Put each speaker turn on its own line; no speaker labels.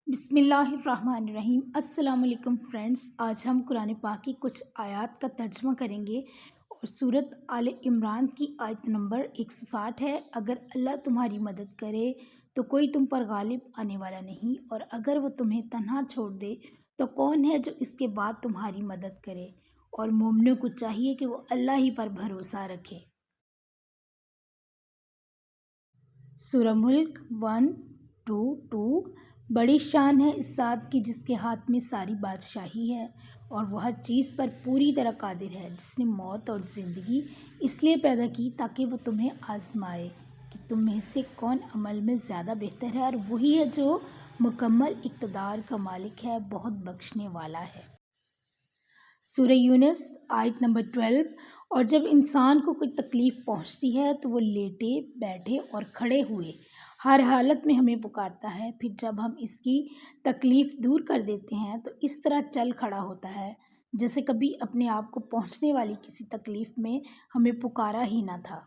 بسم اللہ الرحمن الرحیم۔ السلام علیکم فرینڈز، آج ہم قرآن پاک کی کچھ آیات کا ترجمہ کریں گے اور سورۃ آل عمران کی آیت نمبر 160 ہے۔ اگر اللہ تمہاری مدد کرے تو کوئی تم پر غالب آنے والا نہیں، اور اگر وہ تمہیں تنہا چھوڑ دے تو کون ہے جو اس کے بعد تمہاری مدد کرے؟ اور مومنوں کو چاہیے کہ وہ اللہ ہی پر بھروسہ رکھے۔ سورہ ملک 1-2 بڑی شان ہے اس ذات کی جس کے ہاتھ میں ساری بادشاہی ہے، اور وہ ہر چیز پر پوری طرح قادر ہے، جس نے موت اور زندگی اس لیے پیدا کی تاکہ وہ تمہیں آزمائے کہ تم میں سے کون عمل میں زیادہ بہتر ہے، اور وہی ہے جو مکمل اقتدار کا مالک ہے، بہت بخشنے والا ہے۔ سورہ یونس آیت نمبر 12۔ اور جب انسان کو کوئی تکلیف پہنچتی ہے تو وہ لیٹے بیٹھے اور کھڑے ہوئے ہر حالت میں ہمیں پکارتا ہے، پھر جب ہم اس کی تکلیف دور کر دیتے ہیں تو اس طرح چل کھڑا ہوتا ہے جیسے کبھی اپنے آپ کو پہنچنے والی کسی تکلیف میں ہمیں پکارا ہی نہ تھا۔